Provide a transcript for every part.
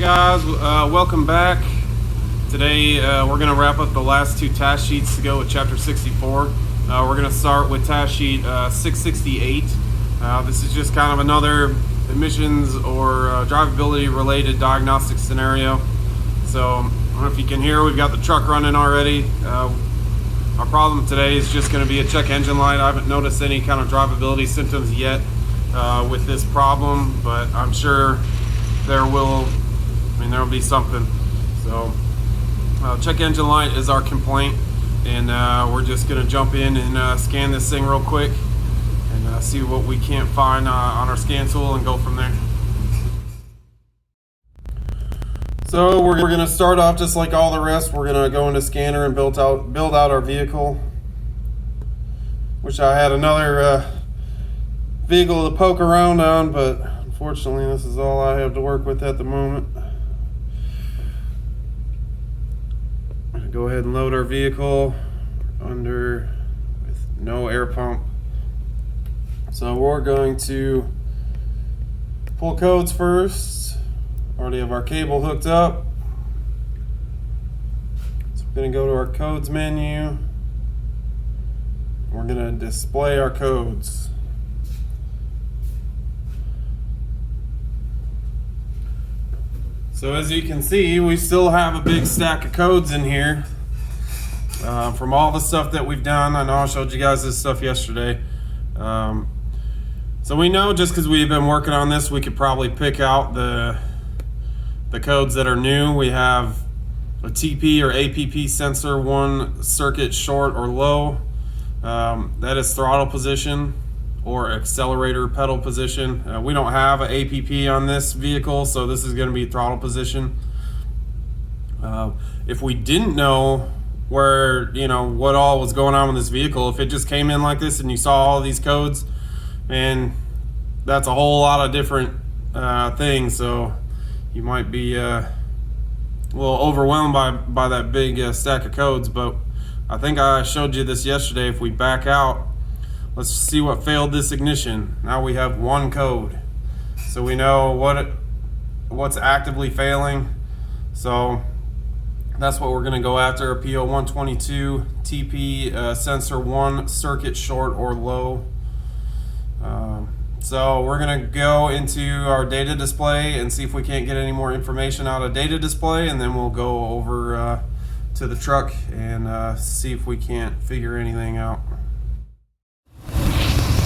Hey guys, welcome back. Today we're going to wrap up the last two task sheets to go with chapter 64. We're going to start with task sheet 668. This is just kind of another emissions or drivability related diagnostic scenario. So I don't know if you can hear, we've got the truck running already. Our problem today is just going to be a check engine light. I haven't noticed any kind of drivability symptoms yet with this problem, but I'm sure there will be something. So check engine light is our complaint, and we're just going to jump in and scan this thing real quick and see what we can't find on our scan tool and go from there. So we're going to start off just like all the rest. We're going to go into scanner and build out our vehicle. Wish I had another vehicle to poke around on, but unfortunately this is all I have to work with at the moment. Go ahead and load our vehicle with no air pump. So we're going to pull codes first. Already have our cable hooked up. So we're going to go to our codes menu. We're going to display our codes. So as you can see, we still have a big stack of codes in here from all the stuff that we've done. I know I showed you guys this stuff yesterday. So we know just because we've been working on this, we could probably pick out the codes that are new. We have a TP or APP sensor, one circuit short or low. That is throttle position or accelerator pedal position. We don't have an APP on this vehicle, so this is going to be throttle position. If we didn't know what all was going on with this vehicle, if it just came in like this and you saw all these codes, man, that's a whole lot of different things. So you might be a little overwhelmed by that big stack of codes. But I think I showed you this yesterday. If we back out, let's see what failed this ignition. Now we have one code, so we know what's actively failing. So that's what we're going to go after. A P0122 TP sensor 1 circuit short or low. So we're going to go into our data display and see if we can't get any more information out of data display, and then we'll go over to the truck and see if we can't figure anything out.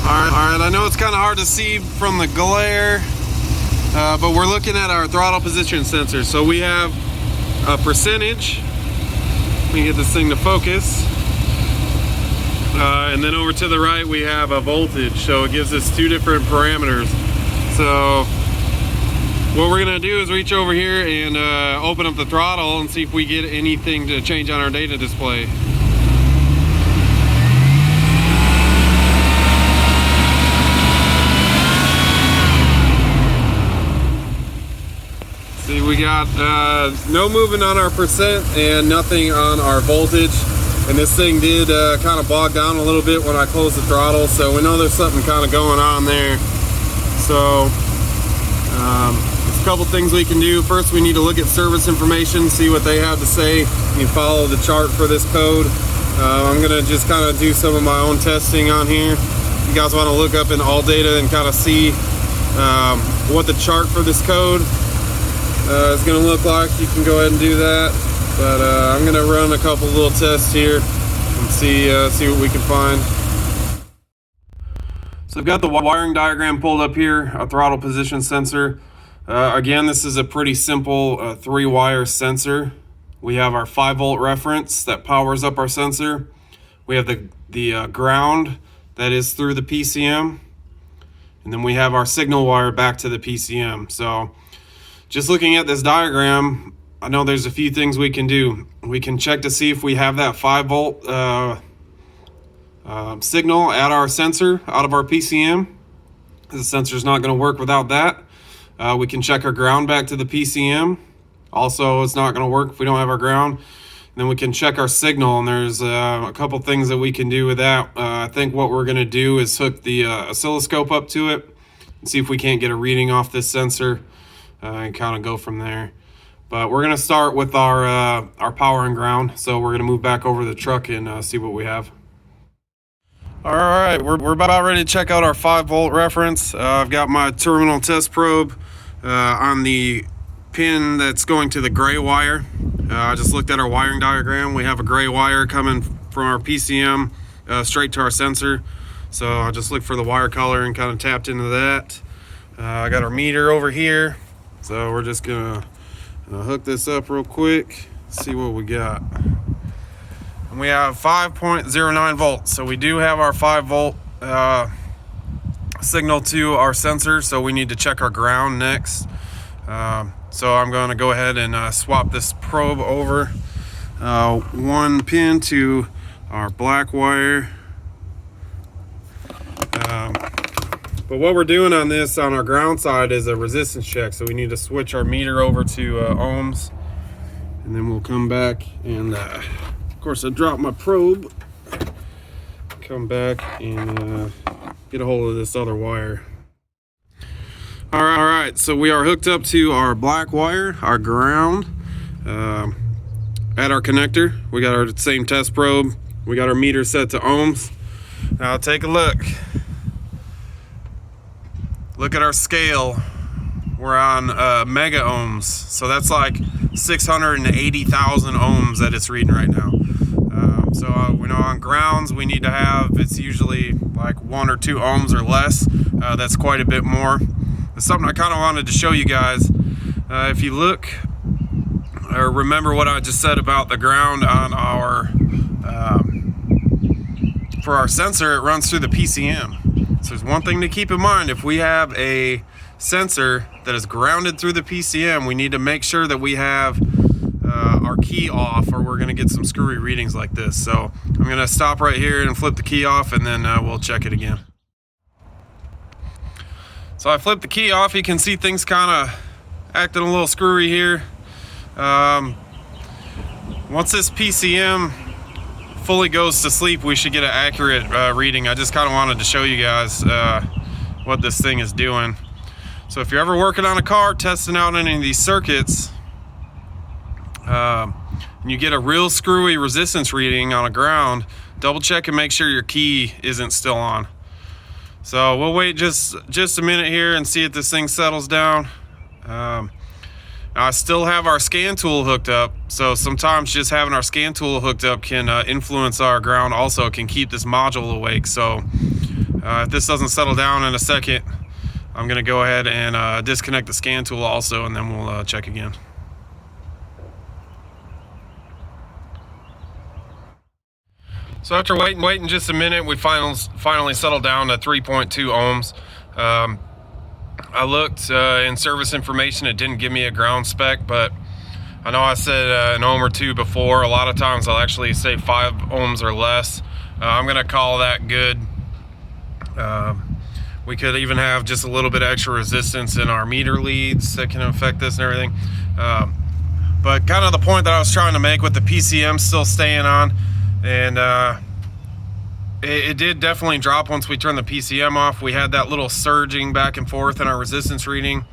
All right, I know it's kind of hard to see from the glare, but we're looking at our throttle position sensor. So we have a percentage. Let me get this thing to focus. And then over to the right, we have a voltage. So it gives us two different parameters. So what we're gonna do is reach over here and open up the throttle and see if we get anything to change on our data display. See, we got no movement on our percent and nothing on our voltage. And this thing did kind of bog down a little bit when I closed the throttle, so we know there's something kind of going on there. So there's a couple things we can do. First, we need to look at service information, see what they have to say. You follow the chart for this code. I'm gonna just kind of do some of my own testing on here. If you guys want to look up in all data and kind of see what the chart for this code is going to look like, you can go ahead and do that. But I'm going to run a couple little tests here and see what we can find. So I've got the wiring diagram pulled up here, a throttle position sensor. Again, this is a pretty simple 3-wire sensor. We have our 5-volt reference that powers up our sensor. We have the ground that is through the PCM. And then we have our signal wire back to the PCM. So just looking at this diagram, I know there's a few things we can do. We can check to see if we have that 5-volt signal at our sensor out of our PCM. The sensor's not going to work without that. We can check our ground back to the PCM. Also, it's not going to work if we don't have our ground. And then we can check our signal, and there's a couple things that we can do with that. I think what we're going to do is hook the oscilloscope up to it and see if we can't get a reading off this sensor and kind of go from there. But we're gonna start with our power and ground. So we're gonna move back over the truck and see what we have. All right, we're about ready to check out our 5-volt reference. I've got my terminal test probe on the pin that's going to the gray wire. I just looked at our wiring diagram. We have a gray wire coming from our PCM straight to our sensor. So I just looked for the wire color and kind of tapped into that. I got our meter over here. So we're just gonna hook this up real quick, see what we got. And we have 5.09 volts. So we do have our 5-volt signal to our sensor. So we need to check our ground next. So I'm going to go ahead and swap this probe over one pin to our black wire. But what we're doing on this, on our ground side, is a resistance check. So we need to switch our meter over to ohms, and then we'll come back and of course I dropped my probe, come back and get a hold of this other wire. All right, so we are hooked up to our black wire, our ground, at our connector. We got our same test probe. We got our meter set to ohms. Now take a look. Look at our scale. We're on mega ohms. So that's like 680,000 ohms that it's reading right now. So we know on grounds we need to have, it's usually like 1 or 2 ohms or less. That's quite a bit more. It's something I kind of wanted to show you guys. If you look or remember what I just said about the ground on our for our sensor, it runs through the PCM. So there's one thing to keep in mind. If we have a sensor that is grounded through the PCM, we need to make sure that we have our key off, or we're going to get some screwy readings like this. So I'm going to stop right here and flip the key off, and then we'll check it again. So I flipped the key off. You can see things kind of acting a little screwy here. Once this PCM fully goes to sleep, we should get an accurate reading. I just kind of wanted to show you guys what this thing is doing. So if you're ever working on a car, testing out any of these circuits, and you get a real screwy resistance reading on a ground, double check and make sure your key isn't still on. So we'll wait just a minute here and see if this thing settles down. I still have our scan tool hooked up, so sometimes just having our scan tool hooked up can influence our ground also. It can keep this module awake. So if this doesn't settle down in a second, I'm going to go ahead and disconnect the scan tool also, and then we'll check again. So after waiting just a minute, we finally settled down to 3.2 ohms. I looked in service information. It didn't give me a ground spec, but I know I said an ohm or two before. A lot of times I'll actually say 5 ohms or less. I'm going to call that good. We could even have just a little bit extra resistance in our meter leads that can affect this and everything. But kind of the point that I was trying to make with the PCM still staying on, and it did definitely drop once we turned the PCM off. We had that little surging back and forth in our resistance reading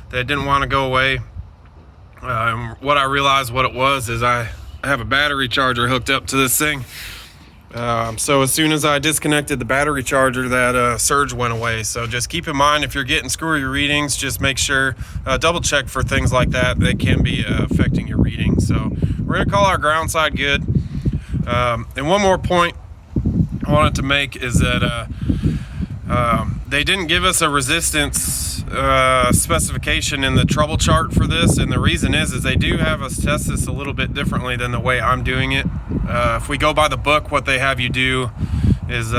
that didn't want to go away. What I realized what it was is I have a battery charger hooked up to this thing. So as soon as I disconnected the battery charger, that surge went away. So just keep in mind, if you're getting screwy readings, just make sure, double check for things like that that can be affecting your reading. So we're going to call our ground side good. And one more point I wanted to make is that they didn't give us a resistance specification in the trouble chart for this, and the reason is they do have us test this a little bit differently than the way I'm doing it. If we go by the book, what they have you do is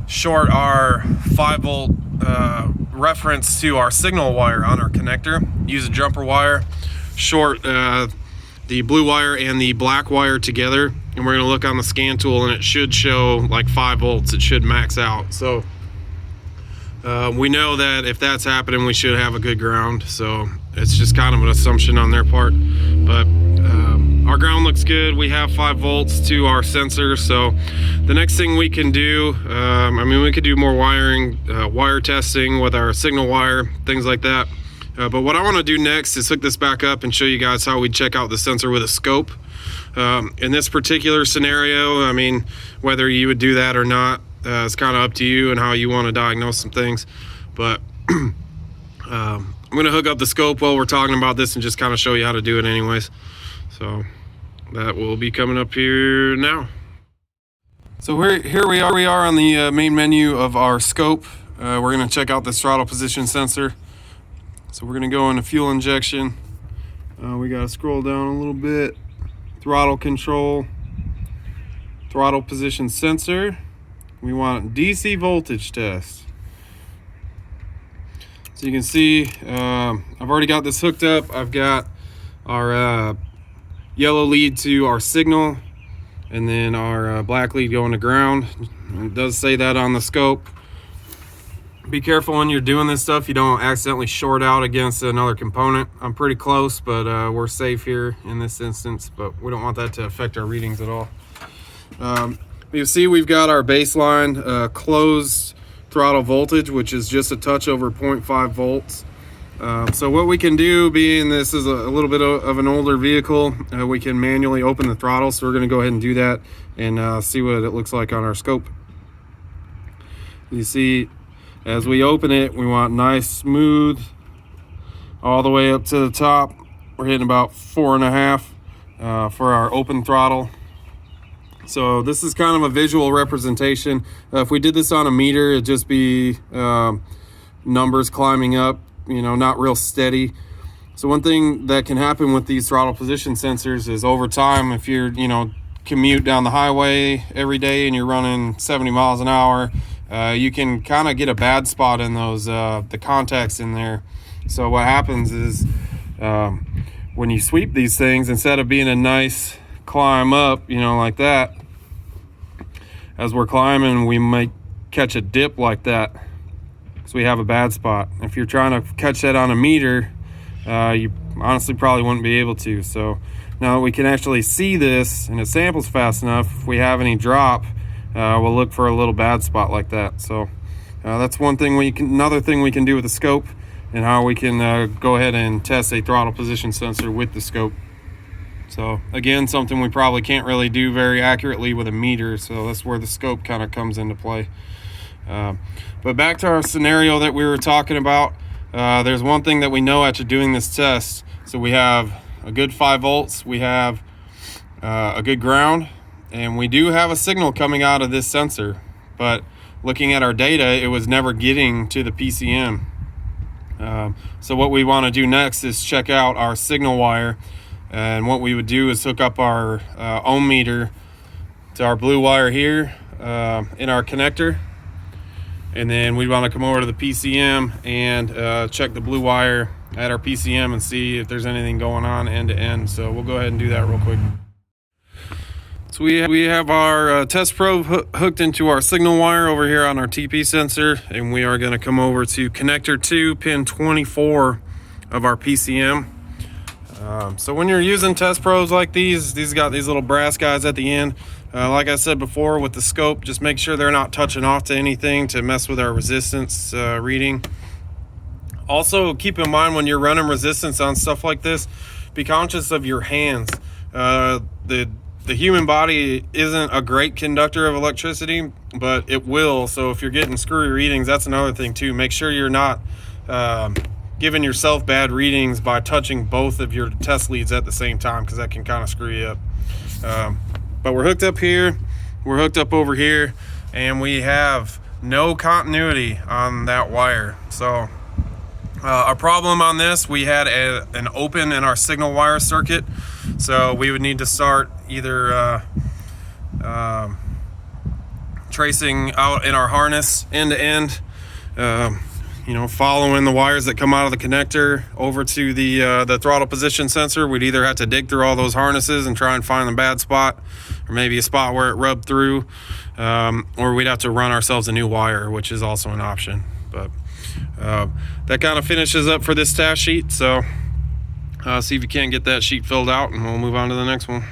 short our 5-volt reference to our signal wire on our connector, use a jumper wire, short the blue wire and the black wire together, and we're going to look on the scan tool, and it should show like 5 volts. It should max out. So we know that if that's happening, we should have a good ground. So it's just kind of an assumption on their part, but our ground looks good. We have 5 volts to our sensor. So the next thing we can do, we could do more wiring, wire testing with our signal wire, things like that. But what I want to do next is hook this back up and show you guys how we check out the sensor with a scope. In this particular scenario, I mean, whether you would do that or not, it's kind of up to you and how you want to diagnose some things. But I'm going to hook up the scope while we're talking about this and just kind of show you how to do it anyways. So that will be coming up here now. So here we are on the main menu of our scope. We're going to check out this throttle position sensor. So we're going to go into fuel injection. We got to scroll down a little bit. Throttle control, throttle position sensor. We want DC voltage test. So you can see I've already got this hooked up. I've got our yellow lead to our signal, and then our black lead going to ground. It does say that on the scope. Be careful when you're doing this stuff, you don't accidentally short out against another component. I'm pretty close, but we're safe here in this instance, but we don't want that to affect our readings at all. You see we've got our baseline closed throttle voltage, which is just a touch over 0.5 volts. So what we can do, being this is a little bit of an older vehicle, we can manually open the throttle. So we're going to go ahead and do that and see what it looks like on our scope. You see, as we open it, we want nice, smooth, all the way up to the top. We're hitting about 4.5 for our open throttle. So this is kind of a visual representation. If we did this on a meter, it'd just be numbers climbing up, you know, not real steady. So one thing that can happen with these throttle position sensors is over time, if you're, you know, commute down the highway every day and you're running 70 miles an hour, you can kind of get a bad spot in those the contacts in there. So what happens is when you sweep these things, instead of being a nice climb up, you know, like that, as we're climbing, we might catch a dip like that, so we have a bad spot. If you're trying to catch that on a meter, you honestly probably wouldn't be able to. So now that we can actually see this and it samples fast enough, if we have any drop, we'll look for a little bad spot like that. So that's one thing another thing we can do with the scope, and how we can go ahead and test a throttle position sensor with the scope. So again, something we probably can't really do very accurately with a meter, so that's where the scope kind of comes into play. But back to our scenario that we were talking about, there's one thing that we know after doing this test. So we have a good 5 volts, we have a good ground, and we do have a signal coming out of this sensor, but looking at our data, it was never getting to the PCM. So what we want to do next is check out our signal wire, and what we would do is hook up our ohm meter to our blue wire here in our connector, and then we want to come over to the PCM and check the blue wire at our PCM and see if there's anything going on end to end. So we'll go ahead and do that real quick. So we have our test probe hooked into our signal wire over here on our TP sensor, and we are going to come over to connector 2, pin 24 of our PCM. So when you're using test probes like these got these little brass guys at the end. Like I said before, with the scope, just make sure they're not touching off to anything to mess with our resistance reading. Also, keep in mind when you're running resistance on stuff like this, be conscious of your hands. The human body isn't a great conductor of electricity, but it will. So if you're getting screwy readings, that's another thing too. Make sure you're not giving yourself bad readings by touching both of your test leads at the same time, because that can kind of screw you up. But we're hooked up here, we're hooked up over here, and we have no continuity on that wire. So our problem on this, we had an open in our signal wire circuit, so we would need to start either tracing out in our harness end to end, you know, following the wires that come out of the connector over to the throttle position sensor. We'd either have to dig through all those harnesses and try and find the bad spot, or maybe a spot where it rubbed through, or we'd have to run ourselves a new wire, which is also an option. But that kind of finishes up for this task sheet. So see if you can't get that sheet filled out, and we'll move on to the next one.